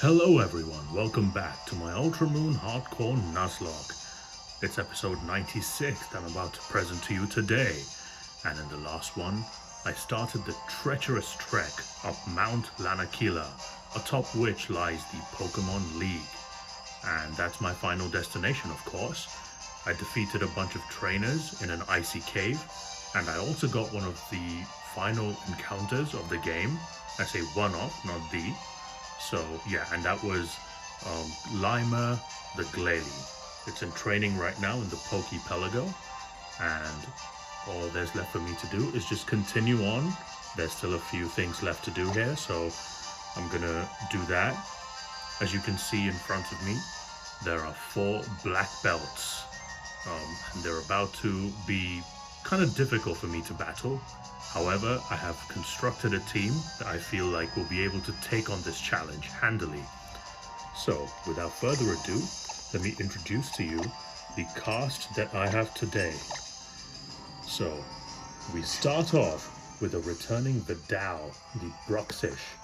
Hello everyone, welcome back to my Ultramoon Hardcore Nuzlocke. It's episode 96 that I'm about to present to you today. And in the last one, I started the treacherous trek up Mount Lanakila, atop which lies the Pokemon League. And that's my final destination, of course. I defeated a bunch of trainers in an icy cave, and I also got one of the final encounters of the game. I say one of, not the. So yeah, and that was Lima the Glalie. It's in training right now in the Pokepelago, and all there's left for me to do is just continue on. There's still a few things left to do here, so I'm gonna do that. As you can see in front of me, there are 4 black belts, and they're about to be kind of difficult for me to battle. However, I have constructed a team that I feel like will be able to take on this challenge handily. So, without further ado, let me introduce to you the cast that I have today. So, we start off with a returning Vidal, the Bruxish.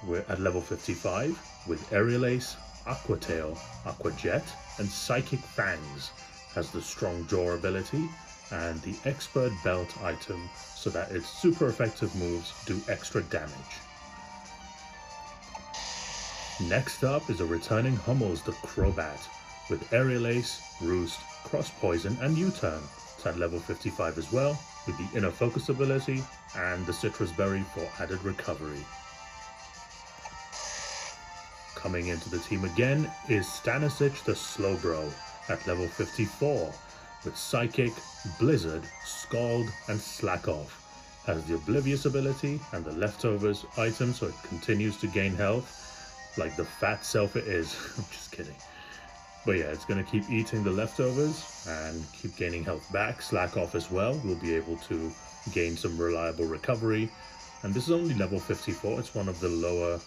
We're at level 55 with Aerial Ace, Aqua Tail, Aqua Jet, and Psychic Fangs. Has the Strong Jaw ability and the Expert Belt item so that its super effective moves do extra damage. Next up is a returning Hummels the Crobat with Aerial Ace, Roost, Cross Poison, and U-Turn. It's at level 55 as well, with the Inner Focus ability and the Citrus Berry for added recovery. Coming into the team again is Stanisic the Slowbro at level 54, with Psychic, Blizzard, Scald, and Slack Off. Has the Oblivious ability and the Leftovers item, so it continues to gain health like the fat self it is. I'm just kidding. But yeah, it's going to keep eating the leftovers and keep gaining health back. Slack Off as well. We'll be able to gain some reliable recovery. And this is only level 54. It's one of the lower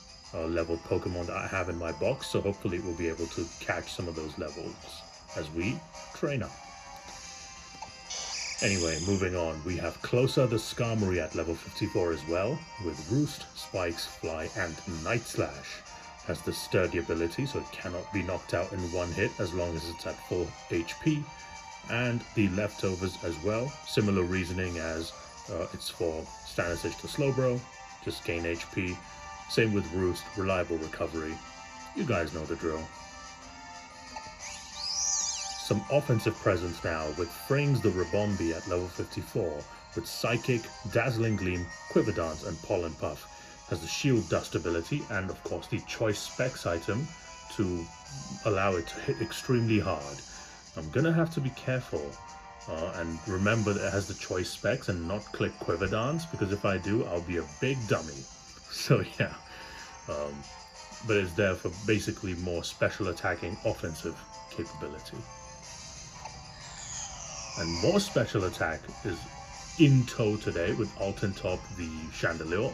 leveled Pokemon that I have in my box, so hopefully it will be able to catch some of those levels as we train up. Anyway, moving on, we have Closer the Skarmory at level 54 as well, with Roost, Spikes, Fly, and Night Slash. Has the Sturdy ability, so it cannot be knocked out in one hit as long as it's at full HP, and the Leftovers as well. Similar reasoning as it's for Stanisic the Slowbro, just gain HP. Same with Roost, reliable recovery. You guys know the drill. Some offensive presence now with Frames the Ribombee at level 54 with Psychic, Dazzling Gleam, Quiver Dance, and Pollen Puff. Has the Shield Dust ability and of course the Choice Specs item to allow it to hit extremely hard. I'm gonna have to be careful and remember that it has the Choice Specs and not click Quiver Dance, because if I do, I'll be a big dummy. So yeah, but it's there for basically more special attacking offensive capability. And more special attack is in tow today with Altentop the Chandelier,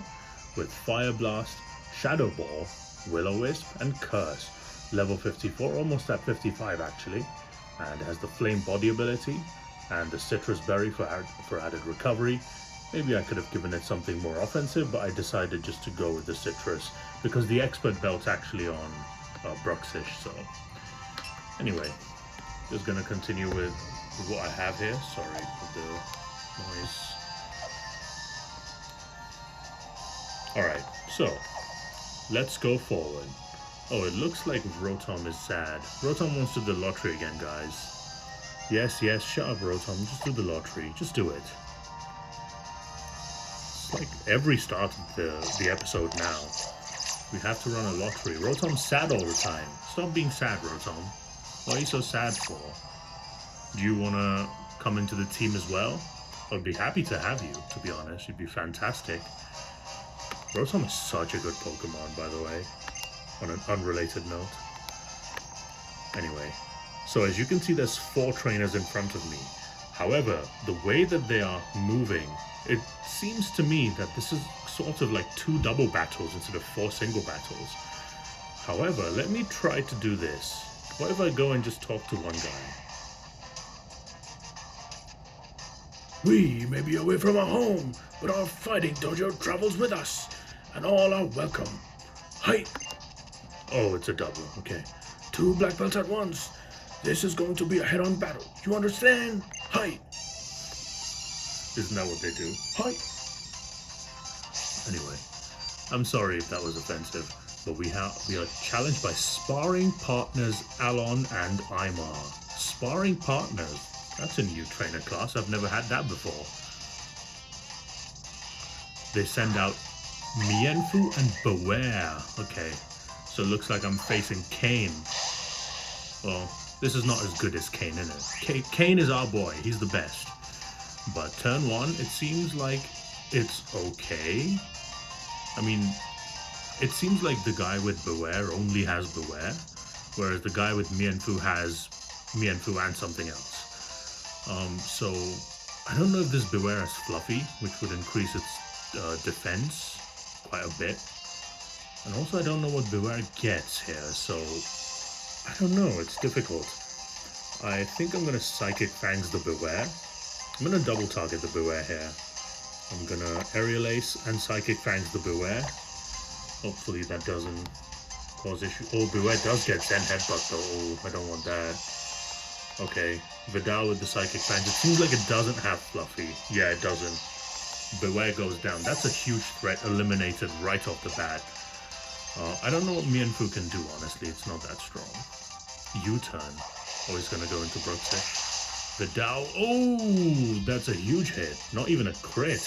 with Fire Blast, Shadow Ball, Will-O-Wisp, and Curse. Level 54, almost at 55 actually. And it has the Flame Body ability and the Citrus Berry for added recovery. Maybe I could have given it something more offensive, but I decided just to go with the Citrus because the Expert Belt's actually on Bruxish. So anyway, just gonna continue with what I have here. Sorry for the noise. Alright, so let's go forward. Oh, it looks like Rotom is sad. Rotom wants to do the lottery again, guys. Yes, shut up, Rotom. Just do the lottery. Just do it. It's like every start of the episode now. We have to run a lottery. Rotom's sad all the time. Stop being sad, Rotom. What are you so sad for? Do you want to come into the team as well? I'd be happy to have you, to be honest. You'd be fantastic. Rotom is such a good Pokemon, by the way, on an unrelated note. Anyway, so as you can see, there's 4 trainers in front of me. However, the way that they are moving, it seems to me that this is sort of like 2 double battles instead of 4 single battles. However, let me try to do this. What if I go and just talk to one guy? We may be away from our home, but our fighting dojo travels with us, and all are welcome. Hi! Oh, it's a double. Okay. 2 black belts at once. This is going to be a head-on battle. You understand? Hi. Isn't that what they do? Hi. Anyway, I'm sorry if that was offensive, but we are challenged by sparring partners Alon and Aymar. Sparring partners. That's a new trainer class. I've never had that before. They send out Mienfu and Beware. Okay, so it looks like I'm facing Kane. Well, this is not as good as Kane, is it? Kane is our boy. He's the best. But turn 1, it seems like it's okay. I mean, it seems like the guy with Beware only has Beware, whereas the guy with Mienfu has Mienfu and something else. So I don't know if this Beware is fluffy, which would increase its defense quite a bit. And also I don't know what Beware gets here, so I don't know, it's difficult. I think I'm going to Psychic Fangs the Beware. I'm going to double target the Beware here. I'm going to Aerial Ace and Psychic Fangs the Beware. Hopefully that doesn't cause issue. Oh, Beware does get Zen Headbutt though. Oh, I don't want that. Okay, Vidal with the Psychic Fangs. It seems like it doesn't have Fluffy. Yeah, it doesn't. Beware goes down. That's a huge threat eliminated right off the bat. I don't know what Mienfu can do, honestly. It's not that strong. U-turn. Oh, he's going to go into Brookfish. Vidal. Oh, that's a huge hit. Not even a crit.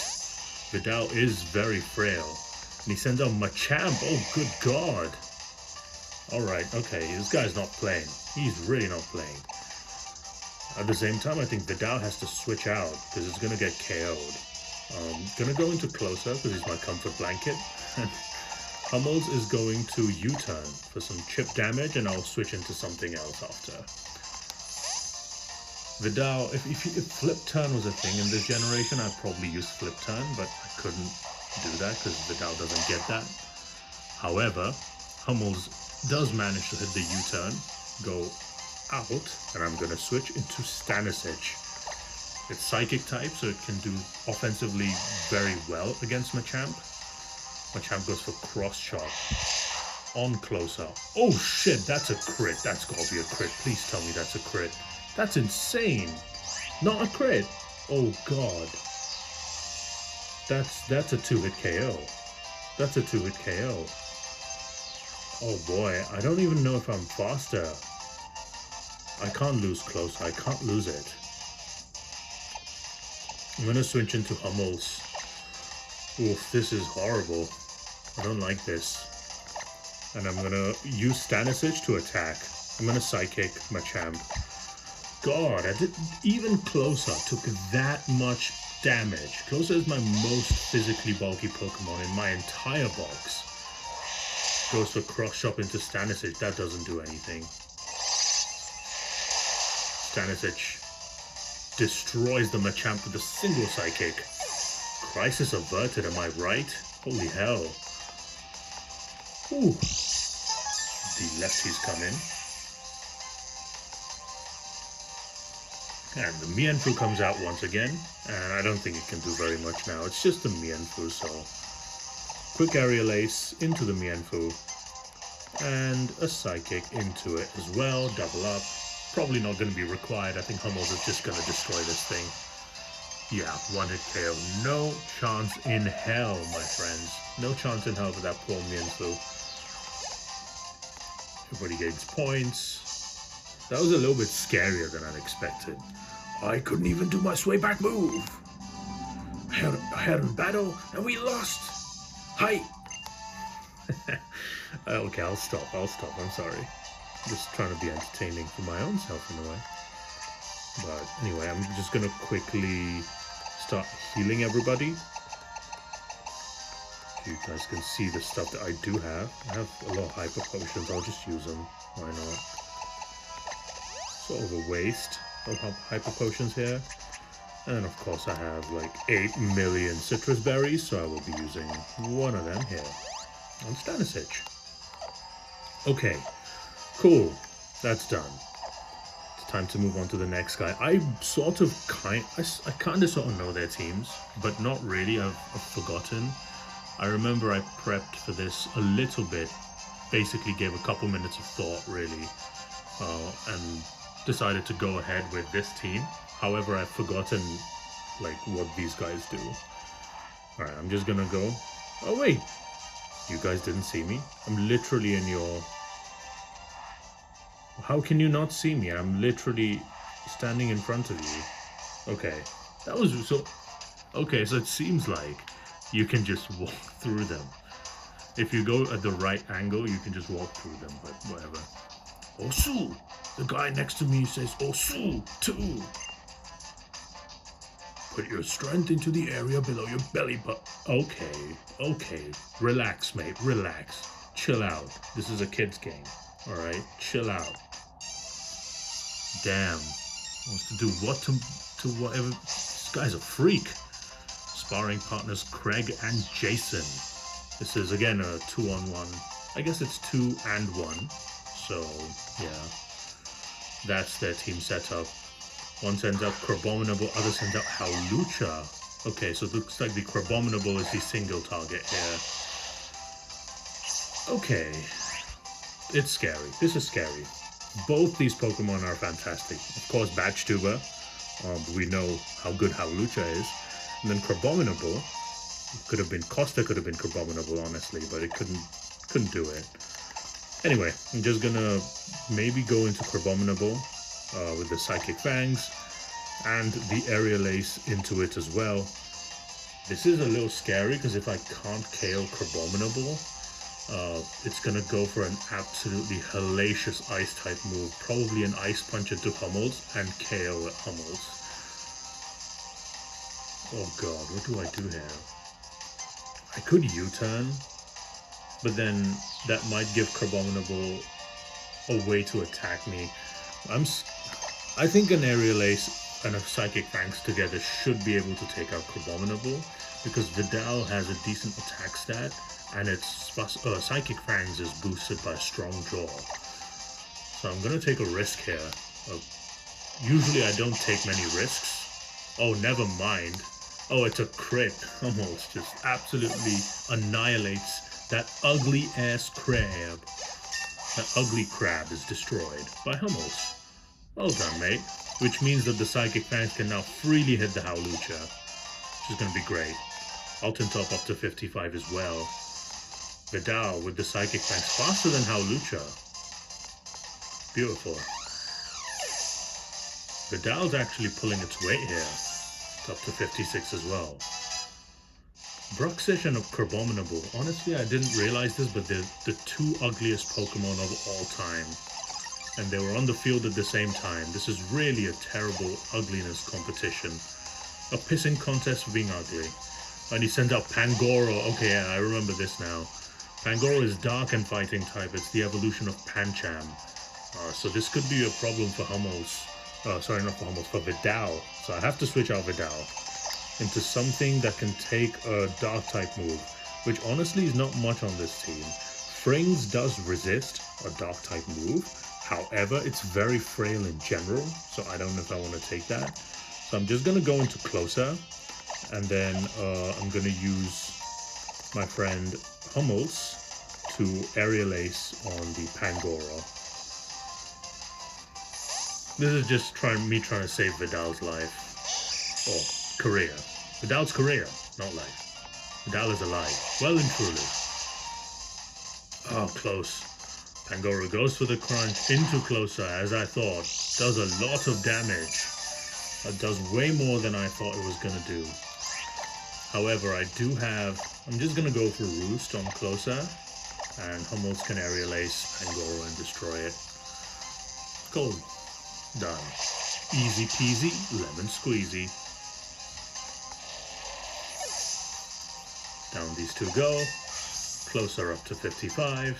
Vidal is very frail. And he sends out Machamp. Oh, good God. Alright, okay. This guy's not playing. He's really not playing. At the same time, I think Vidal has to switch out because it's going to get KO'd. Gonna go into Closer because he's my comfort blanket. Hummels is going to U-turn for some chip damage, and I'll switch into something else after. Vidal, if Flip Turn was a thing in this generation, I'd probably use Flip Turn, but I couldn't do that because Vidal doesn't get that. However, Hummels does manage to hit the U-turn, go out, and I'm going to switch into Stanisic. It's Psychic type, so it can do offensively very well against Machamp. Machamp goes for Cross Chop on Closer. Oh shit, that's a crit. That's gotta be a crit. Please tell me that's a crit. That's insane. Not a crit. Oh god. That's a 2-hit KO. That's a 2-hit KO. Oh boy, I don't even know if I'm faster. I can't lose Closer. I can't lose it. I'm gonna switch into Hummels. Oof, this is horrible. I don't like this. And I'm gonna use Stanisic to attack. I'm gonna Psychic Machamp. God, I did even Closer took that much damage. Closer is my most physically bulky Pokemon in my entire box. Goes for Cross Chop into Stanisic. That doesn't do anything. Stanisic destroys the Machamp with a single Psychic. Crisis averted, am I right? Holy hell. Ooh. The lefties come in. And the Mienfu comes out once again. And I don't think it can do very much now. It's just the Mienfu, so... Quick Aerial Ace into the Mienfu. And a Psychic into it as well. Double up. Probably not going to be required. I think Hummels is just going to destroy this thing. Yeah, 1-hit KO. No chance in hell, my friends. No chance in hell for that poor Mienfu. Everybody gains points. That was a little bit scarier than I'd expected. I couldn't even do my sway back move. I had a battle and we lost. Hi. Okay, I'll stop. I'm sorry. Just trying to be entertaining for my own self in a way. But anyway, I'm just going to quickly start healing everybody. You guys can see the stuff that I do have. I have a lot of Hyper Potions. I'll just use them. Why not? Sort of a waste of Hyper Potions here. And of course I have like 8 million Citrus Berries, so I will be using one of them here on Stanisic. Okay. Cool, that's done. It's time to move on to the next guy. I kind of sort of know their teams, but not really. I've forgotten. I remember I prepped for this a little bit basically gave a couple minutes of thought, really, and decided to go ahead with this team. However, I've forgotten, like, what these guys do. Alright, I'm just gonna go... Oh, wait! You guys didn't see me? I'm literally in your... How can you not see me? I'm literally standing in front of you. Okay, that was so... Okay, so it seems like you can just walk through them. If you go at the right angle, you can just walk through them, but whatever. Osu! The guy next to me says Osu, too! Put your strength into the area below your belly button. Okay. Relax, mate, relax. Chill out. This is a kid's game, alright? Chill out. Damn. Wants to do what to whatever. This guy's a freak. Sparring partners Craig and Jason. This is, again, a 2-on-1. I guess it's 2 and 1. So, yeah. That's their team setup. One sends out Crabominable, other sends out Howlucha. Okay, so it looks like the Crabominable is the single target here. Okay. It's scary. This is scary. Both these Pokemon are fantastic. Of course, Batchtuber. We know how good Howlucha is. And then Crabominable. Could have been Costa, could have been Crabominable, honestly, but it couldn't do it. Anyway, I'm just gonna maybe go into Crabominable with the Psychic Fangs and the Aerial Ace into it as well. This is a little scary because if I can't KO Crabominable, it's gonna go for an absolutely hellacious Ice-type move, probably an Ice Punch into Hummels and KO at Hummels. Oh god, what do I do here? I could U-turn, but then that might give Crabominable a way to attack me. I think an Aerial Ace and a Psychic Fangs together should be able to take out Crabominable, because Vidal has a decent attack stat, and its Psychic Fangs is boosted by Strong Jaw. So I'm going to take a risk here. Usually I don't take many risks. Oh, never mind. Oh, it's a crit. Almost just absolutely annihilates that ugly-ass crab. That ugly crab is destroyed by Hummels. Well done, mate. Which means that the Psychic Fangs can now freely hit the Howlucha, which is going to be great. Alton top up to 55 as well. Vidal with the Psychic Fangs faster than Howlucha. Beautiful. Vidal's actually pulling its weight here. It's up to 56 as well. Bruxish and Crabominable. Honestly, I didn't realize this, but they're the two ugliest Pokemon of all time. And they were on the field at the same time. This is really a terrible ugliness competition. A pissing contest for being ugly. And he sends out Pangoro. Okay, yeah, I remember this now. Pangoro is dark and fighting type. It's the evolution of Pancham. So this could be a problem for Hummels. Sorry, not for Hummels, for Vidal. So I have to switch out Vidal into something that can take a dark type move, which honestly is not much on this team. Frings does resist a dark type move. However, it's very frail in general, so I don't know if I want to take that. So I'm just going to go into Closer, and then I'm going to use my friend Hummels to Aerial Ace on the Pangoro. This is just me trying to save Vidal's life. Or career. Vidal's career, not life. Vidal is alive. Well and truly. Oh, close. Pangoro goes for the crunch into Closer, as I thought. Does a lot of damage. It does way more than I thought it was going to do. However, I do have... I'm just going to go for Roost on Closer. And Hummels can Aerial Ace Pangoro and destroy it. Cool. Done. Easy peasy, lemon squeezy. Down these two go. Closer up to 55.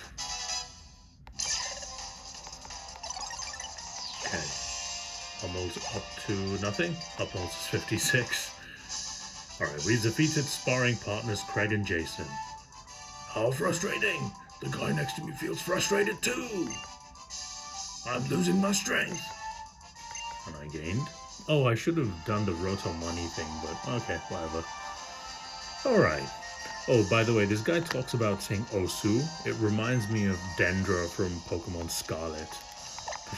Okay. Hummels up to nothing. Hummels is 56. Alright, we defeated sparring partners Craig and Jason. How frustrating! The guy next to me feels frustrated too! I'm losing my strength. And I gained. Oh, I should have done the Roto Money thing, but okay, whatever. Alright. Oh, by the way, this guy talks about saying Osu. It reminds me of Dendra from Pokemon Scarlet.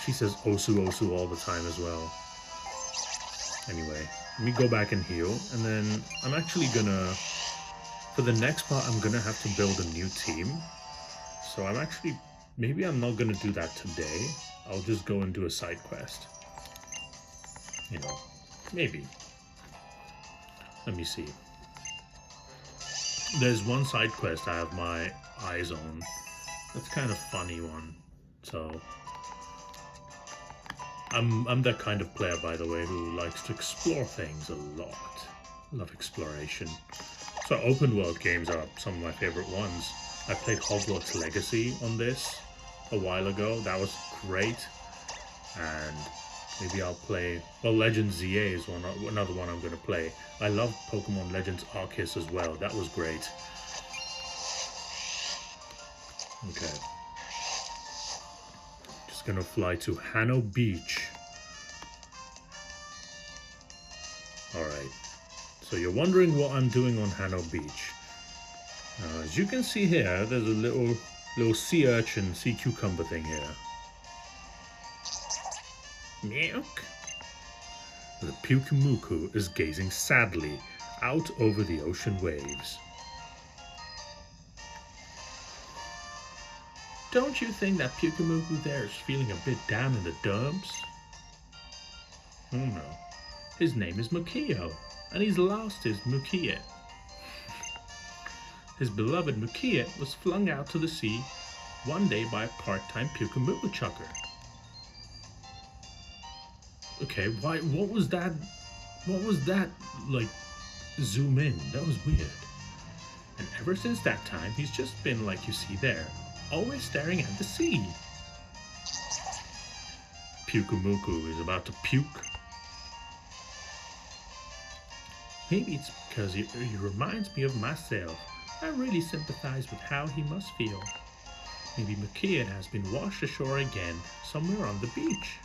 She says Osu Osu all the time as well. Anyway, let me go back and heal. And then I'm actually gonna... For the next part, I'm gonna have to build a new team. So I'm actually... Maybe I'm not gonna do that today. I'll just go and do a side quest. You know, maybe. Let me see. There's one side quest I have my eyes on. That's kind of funny one. So I'm that kind of player, by the way, who likes to explore things a lot. Love exploration. So open world games are some of my favorite ones. I played Hogwarts Legacy on this a while ago. That was great. And maybe I'll play... Well, Legends ZA is another one I'm going to play. I love Pokemon Legends Arceus as well. That was great. Okay. Just going to fly to Hanno Beach. Alright. So you're wondering what I'm doing on Hanno Beach. As you can see here, there's a little sea urchin, sea cucumber thing here. Milk. The Pyukumuku is gazing sadly out over the ocean waves. Don't you think that Pyukumuku there is feeling a bit down in the dumps? Oh no. His name is Mukio, and he's lost his Mukiet. His beloved Mukiet was flung out to the sea one day by a part-time Pyukumuku chucker. Okay, why? What was that? What was that? Like, zoom in. That was weird. And ever since that time, he's just been like you see there, always staring at the sea. Pyukumuku is about to puke. Maybe it's because he reminds me of myself. I really sympathize with how he must feel. Maybe Mukiet has been washed ashore again, somewhere on the beach.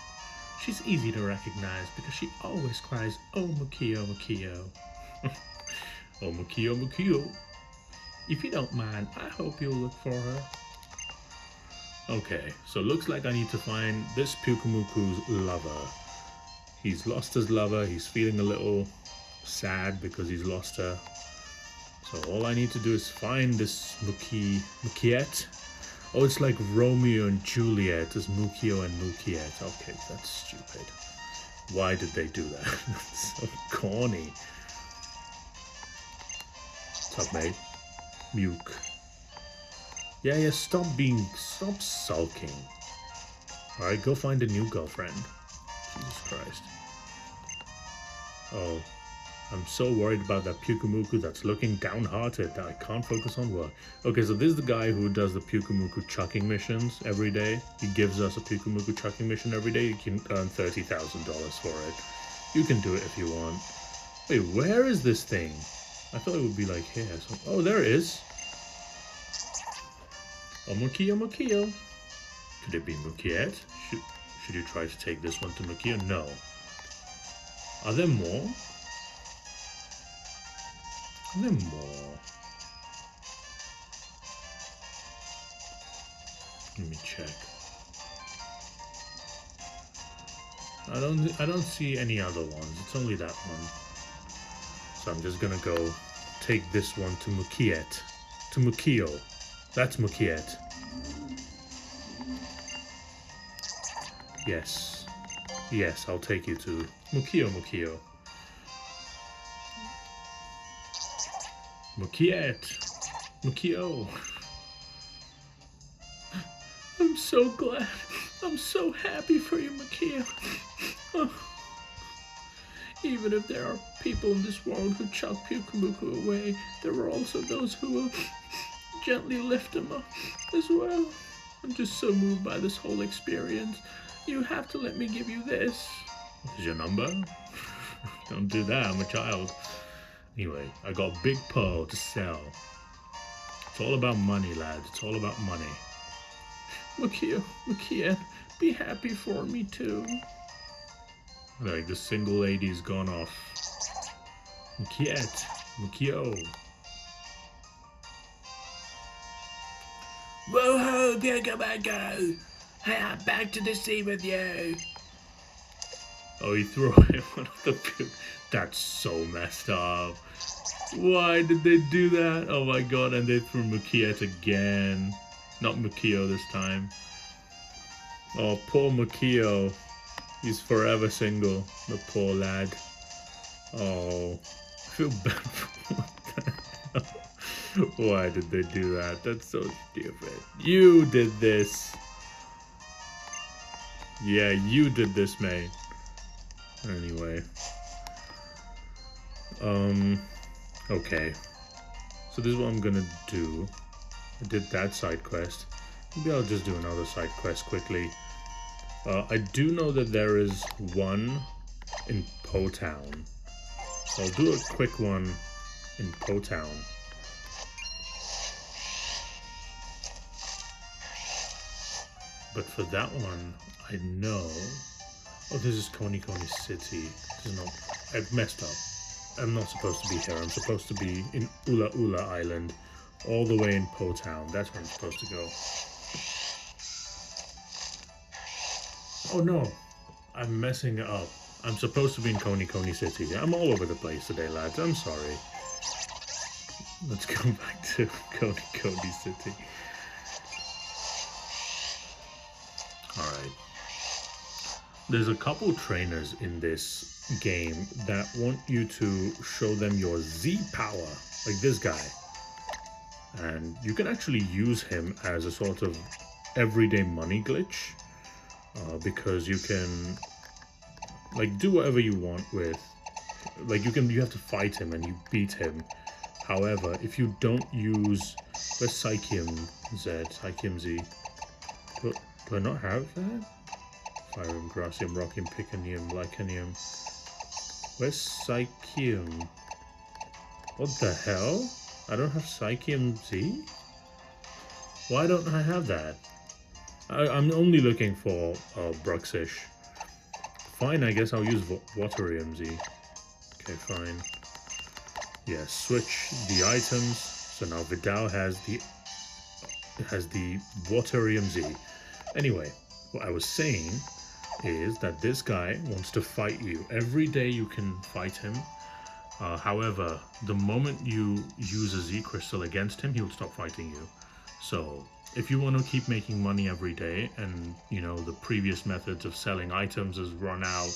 She's easy to recognize because she always cries, "Oh, Mukio, Mukio." Oh, Mukio, Mukio. If you don't mind, I hope you'll look for her. Okay, so looks like I need to find this Pyukumuku's lover. He's lost his lover. He's feeling a little sad because he's lost her. So all I need to do is find this Mukiet. Oh, it's like Romeo and Juliet. It's Mukio and Mukiet. Okay, that's stupid. Why did they do that? That's so corny. What's up, mate? Muke. Yeah, stop sulking. Alright, go find a new girlfriend. Jesus Christ. Oh. I'm so worried about that Pyukumuku that's looking downhearted that I can't focus on work. Okay, so this is the guy who does the Pyukumuku chucking missions every day. He gives us a Pyukumuku chucking mission every day. You can earn $30,000 for it. You can do it if you want. Wait, where is this thing? I thought it would be like here. So, oh, there it is. Oh, Mukio, Mukio. Could it be Mukiet? Should you try to take this one to Mukio? No. Are there more? Are there more? Let me check. I don't see any other ones. It's only that one. So I'm just gonna go take this one to Mukiet. To Mukio. That's Mukiet. Yes. Yes, I'll take you to Mukio, Mukio. Mukiet! Mukio! I'm so glad. I'm so happy for you, Mukio. Oh. Even if there are people in this world who chuck Pyukumuku away, there are also those who will gently lift him up as well. I'm just so moved by this whole experience. You have to let me give you this. What is your number? Don't do that, I'm a child. Anyway, I got a big pearl to sell. It's all about money, lads. It's all about money. Mukio, Mukiet, be happy for me too. Like the single lady's gone off. Mukiet, Mukio. Whoa, go. Back to the sea with you. Oh, he threw away one of the puke. That's so messed up. Why did they do that? Oh my god, and they threw Mukiet again. Not Mukio this time. Oh, poor Mukio. He's forever single, the poor lad. Oh, I feel bad for him. Why did they do that? That's so stupid. You did this. Yeah, you did this, mate. Anyway. Okay. So this is what I'm gonna do. I did that side quest. Maybe I'll just do another side quest quickly. I do know that there is one in Po Town. So I'll do a quick one in Po Town. But for that one, I know... Oh, this is Koni City. This is not... I've messed up. I'm not supposed to be here. I'm supposed to be in Ula Ula Island. All the way in Po Town. That's where I'm supposed to go. Oh no. I'm messing it up. I'm supposed to be in Koni City. I'm all over the place today, lads. I'm sorry. Let's go back to Koni City. Alright. There's a couple trainers in this game that want you to show them your Z power, like this guy. And you can actually use him as a sort of everyday money glitch, because you can like do whatever you want with, like you have to fight him and you beat him. However, if you don't use, where's Psychium Z? Do I not have that? Firium, Grassium, Rockium, Picanium, Licanium. Where's Psychium? What the hell? I don't have Psychium Z? Why don't I have that? I'm only looking for Bruxish. Fine, I guess I'll use Waterium Z. Okay, fine. Yeah, switch the items. So now Vidal has the Waterium Z. Anyway, what I was saying is that this guy wants to fight you. Every day you can fight him. However, the moment you use a Z crystal against him, he'll stop fighting you. So if you want to keep making money every day, and you know the previous methods of selling items has run out,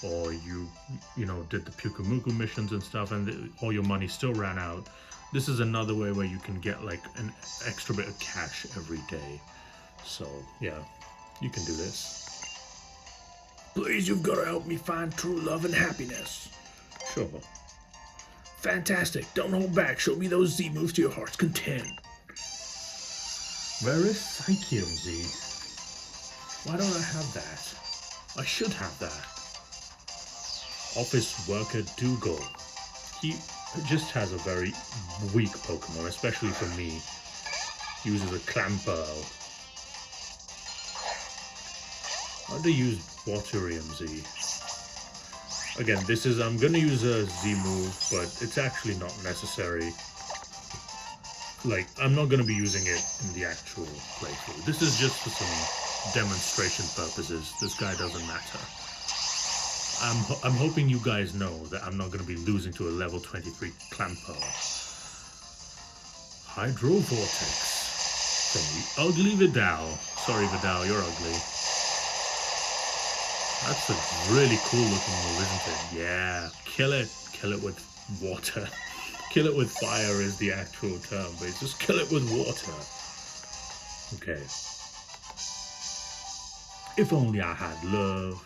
or you did the Pyukumuku missions and stuff, and all your money still ran out, this is another way where you can get like an extra bit of cash every day. So yeah, you can do this. Please, you've got to help me find true love and happiness. Sure. Fantastic. Don't hold back. Show me those Z moves to your heart's content. Where is Psychium Z? Why don't I have that? I should have that. Office Worker Dougal. He just has a very weak Pokemon, especially for me. He uses a Clamperl. How do you use Waterium Z? Again, I'm gonna use a Z move, but it's actually not necessary. Like, I'm not gonna be using it in the actual playthrough. This is just for some demonstration purposes. This guy doesn't matter. I'm hoping you guys know that I'm not gonna be losing to a level 23 Clamperl. Hydro Vortex from the ugly Vidal. Sorry, Vidal, you're ugly. That's a really cool looking move, isn't it? Yeah, kill it. Kill it with water. Kill it with fire is the actual term, but it's just kill it with water. Okay. If only I had love.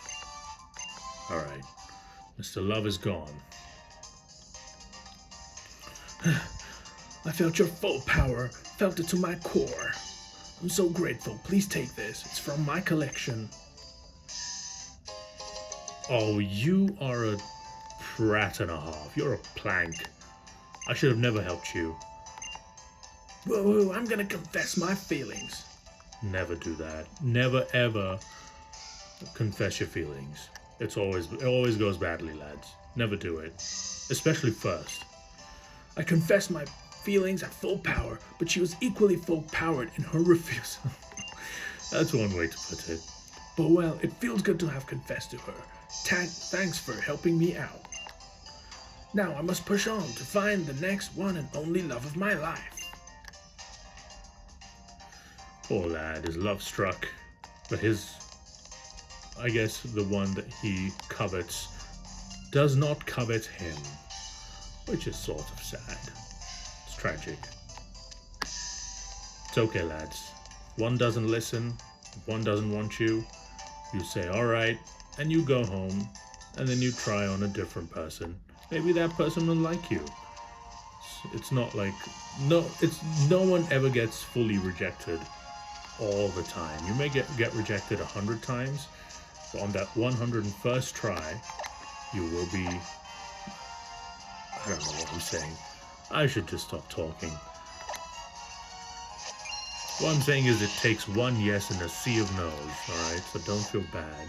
Alright. Mr. Love is gone. I felt your full power. Felt it to my core. I'm so grateful. Please take this. It's from my collection. Oh, you are a prat and a half. You're a plank. I should have never helped you. Whoa, I'm gonna confess my feelings. Never do that. Never ever confess your feelings. It always goes badly, lads. Never do it. Especially first. I confess my feelings at full power, but she was equally full-powered in her refusal. That's one way to put it. But well, it feels good to have confessed to her. Thanks for helping me out. Now I must push on to find the next one and only love of my life. Poor lad is love struck, but I guess the one that he covets does not covet him, which is sort of sad. It's tragic. It's okay, lads. One doesn't listen, one doesn't want you. You say alright, and you go home, and then you try on a different person. Maybe that person will like you. It's not like no one ever gets fully rejected all the time. You may get rejected 100 times, but on that 101st try, you will be. I don't know what I'm saying. I should just stop talking. What I'm saying is it takes one yes in a sea of no's, alright? So don't feel bad.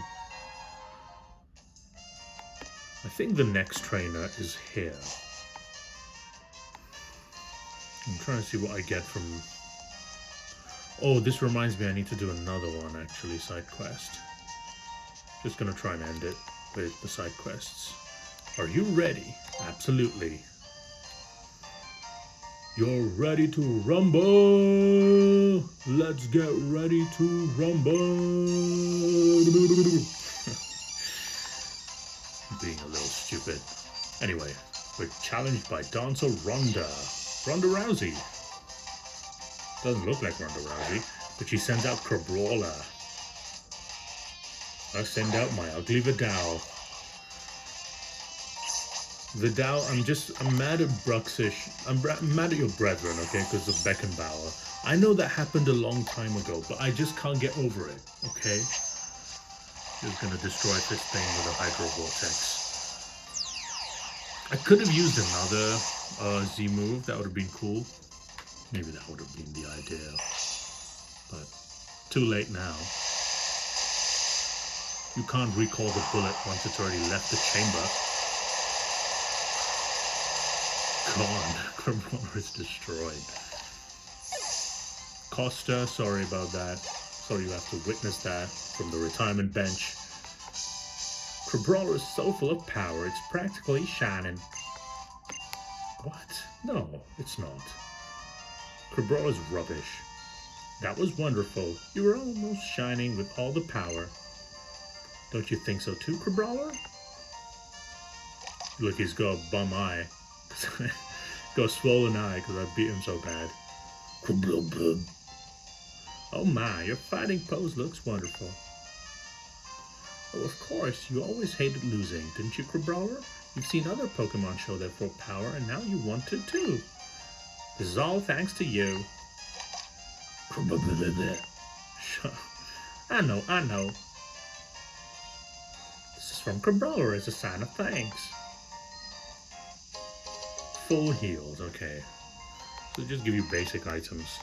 I think the next trainer is here. I'm trying to see what I get from... Oh, this reminds me I need to do another one, actually, side quest. Just gonna try and end it with the side quests. Are you ready? Absolutely. You're ready to rumble! Let's get ready to rumble! Being a little stupid. Anyway, we're challenged by dancer Ronda Rousey. Doesn't look like Ronda Rousey, but she sends out Crabrawler. I send out my ugly Vidal. Vidal, I'm mad at Bruxish. I'm mad at your brethren, okay, because of Beckenbauer. I know that happened a long time ago, but I just can't get over it, okay? Just gonna destroy this thing with a Hydro Vortex. I could have used another Z move, that would have been cool. Maybe that would have been the idea. But too late now. You can't recall the bullet once it's already left the chamber. Gone. Crabrawler is destroyed. Costa, sorry about that. Sorry you have to witness that from the retirement bench. Crabrawler is so full of power, it's practically shining. What? No, it's not. Crabrawler's rubbish. That was wonderful. You were almost shining with all the power. Don't you think so too, Crabrawler? Look, he's got a bum eye. Got a swollen eye because I beat him so bad. Oh my, your fighting pose looks wonderful. Well, of course, you always hated losing, didn't you, Crabrawler? You've seen other Pokemon show their full power, and now you want to too. This is all thanks to you. I know. This is from Crabrawler as a sign of thanks. Full heals, okay. So just give you basic items.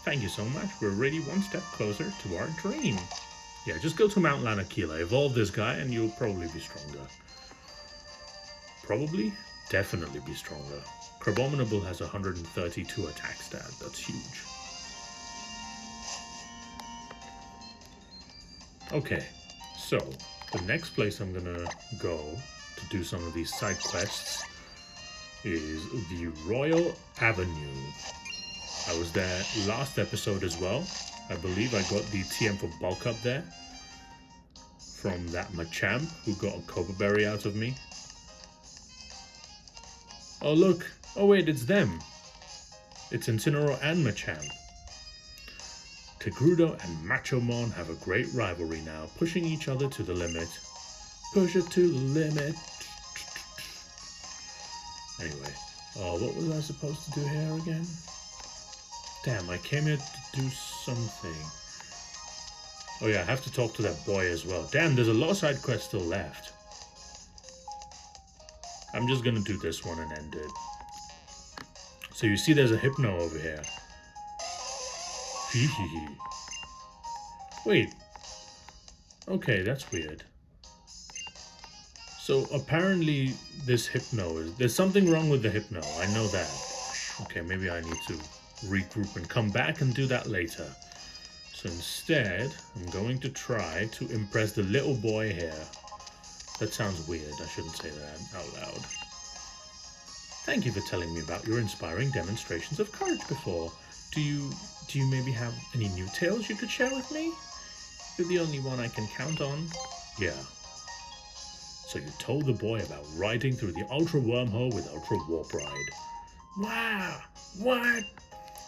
Thank you so much. We're already one step closer to our dream. Yeah, just go to Mount Lanakila, evolve this guy, and you'll probably be stronger. Probably? Definitely be stronger. Crabominable has 132 attack stat. That's huge. Okay, so the next place I'm gonna go to do some of these side quests is the Royal Avenue. I was there last episode as well. I believe I got the TM for bulk up there from that Machamp who got a Cobra Berry out of me. Oh look, oh wait, it's them. It's Incineroar and Machamp. Tigrudo and Machomon have a great rivalry now, pushing each other to the limit. Push it to the limit. Anyway, what was I supposed to do here again? Damn, I came here to do something. Oh yeah, I have to talk to that boy as well. Damn, there's a lot of side quests still left. I'm just gonna do this one and end it. So you see there's a Hypno over here. Wait. Okay, that's weird. So apparently there's something wrong with the hypno. I know that. Okay, maybe I need to regroup and come back and do that later. So instead, I'm going to try to impress the little boy here. That sounds weird. I shouldn't say that out loud. Thank you for telling me about your inspiring demonstrations of courage before. Do you maybe have any new tales you could share with me? You're the only one I can count on. Yeah. So you told the boy about riding through the Ultra Wormhole with Ultra Warp Ride. Wow! What?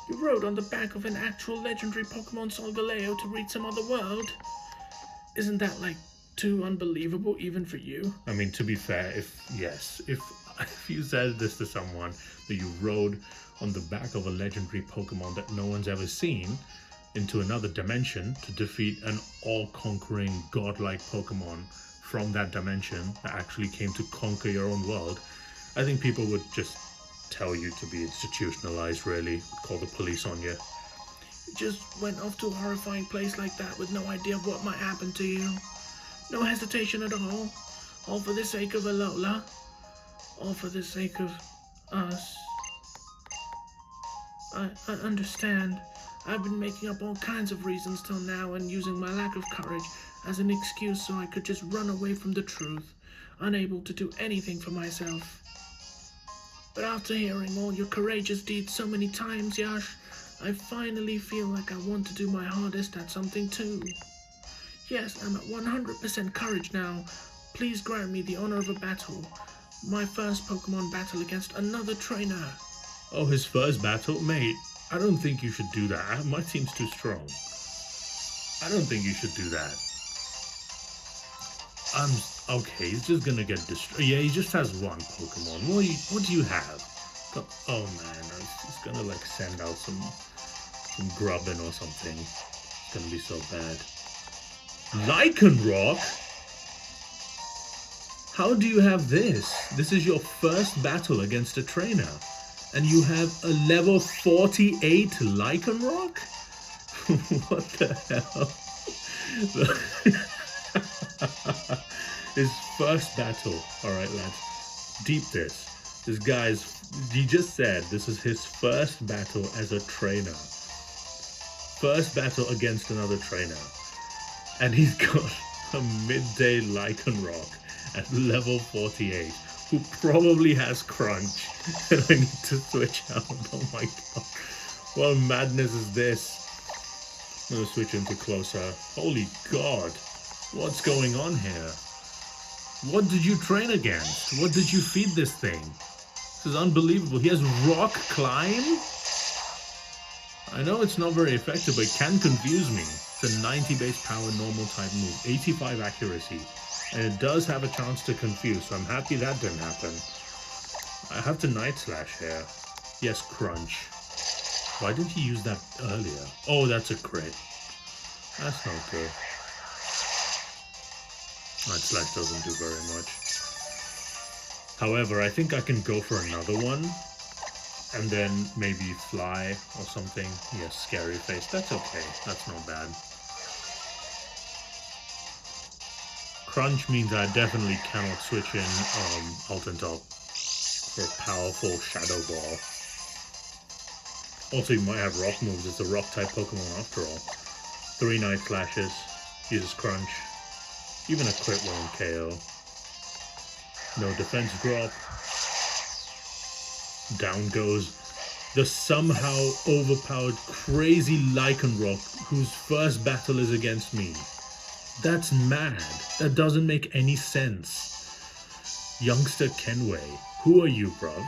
You rode on the back of an actual legendary Pokemon Solgaleo to reach some other world? Isn't that, like, too unbelievable even for you? I mean, to be fair, if you said this to someone, that you rode on the back of a legendary Pokemon that no one's ever seen into another dimension to defeat an all-conquering godlike Pokemon from that dimension that actually came to conquer your own world, I think people would just tell you to be institutionalized, really, call the police on you. You just went off to a horrifying place like that with no idea of what might happen to you. No hesitation at all for the sake of Alola, all for the sake of us. I understand. I've been making up all kinds of reasons till now and using my lack of courage as an excuse so I could just run away from the truth, unable to do anything for myself. But after hearing all your courageous deeds so many times, Yash, I finally feel like I want to do my hardest at something too. Yes, I'm at 100% courage now. Please grant me the honor of a battle. My first Pokemon battle against another trainer. Oh, his first battle? Mate, I don't think you should do that. My team's too strong. I don't think you should do that. Okay, he's just gonna get destroyed. Yeah, he just has one Pokemon. What do you have? Oh man, he's gonna like send out some grubbin or something. It's gonna be so bad. Lycanroc? How do you have this? This is your first battle against a trainer. And you have a level 48 Lycanroc? What the hell? His first battle. Alright, lads. Deep this. This guy's... He just said this is his first battle as a trainer. First battle against another trainer. And he's got a midday Lycanroc at level 48. Who probably has Crunch. And I need to switch out. Oh my god. What madness is this? I'm gonna switch into closer. Holy god. What's going on here? What did you train against? What did you feed this thing? This is unbelievable. He has Rock Climb? I know it's not very effective, but it can confuse me. It's a 90 base power normal type move. 85 accuracy. And it does have a chance to confuse, so I'm happy that didn't happen. I have to Night Slash here. Yes, Crunch. Why didn't he use that earlier? Oh, that's a crit. That's not good. Night Slash doesn't do very much. However, I think I can go for another one. And then maybe Fly or something. Yes, Scary Face. That's okay. That's not bad. Crunch means I definitely cannot switch in Alton Top for a powerful Shadow Ball. Also, you might have rock moves. It's a rock type Pokemon after all. 3 Night Slashes. Uses Crunch. Even a crit won't KO. No defense drop. Down goes the somehow overpowered crazy Lycanroc whose first battle is against me. That's mad. That doesn't make any sense. Youngster Kenway. Who are you, bruv?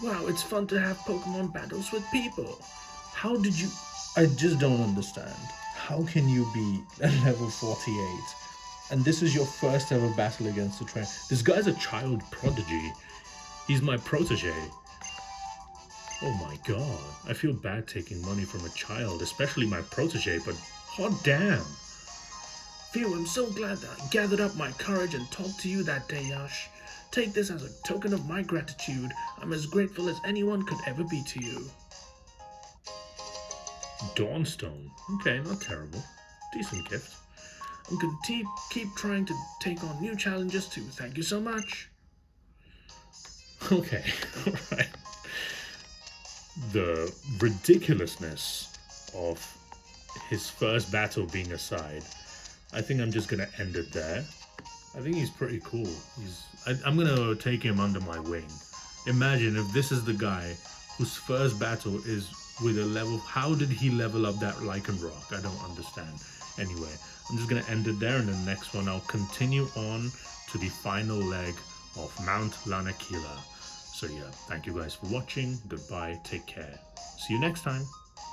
Wow, it's fun to have Pokemon battles with people. How did you... I just don't understand. How can you be at level 48? And this is your first ever battle against a trainer. This guy's a child prodigy. He's my protege. Oh my god. I feel bad taking money from a child, especially my protege, but hot damn. Phew, I'm so glad that I gathered up my courage and talked to you that day, Yash. Take this as a token of my gratitude. I'm as grateful as anyone could ever be to you. Dawnstone. Okay, not terrible. Decent gift. I'm going to keep trying to take on new challenges too. Thank you so much. Okay, alright. The ridiculousness of his first battle being aside, I think I'm just going to end it there. I think he's pretty cool. I'm going to take him under my wing. Imagine if this is the guy whose first battle is with a level. How did he level up that lichen rock? I don't understand. Anyway, I'm just going to end it there. In the next one, I'll continue on to the final leg of Mount Lanakila. So yeah, thank you guys for watching. Goodbye. Take care. See you next time.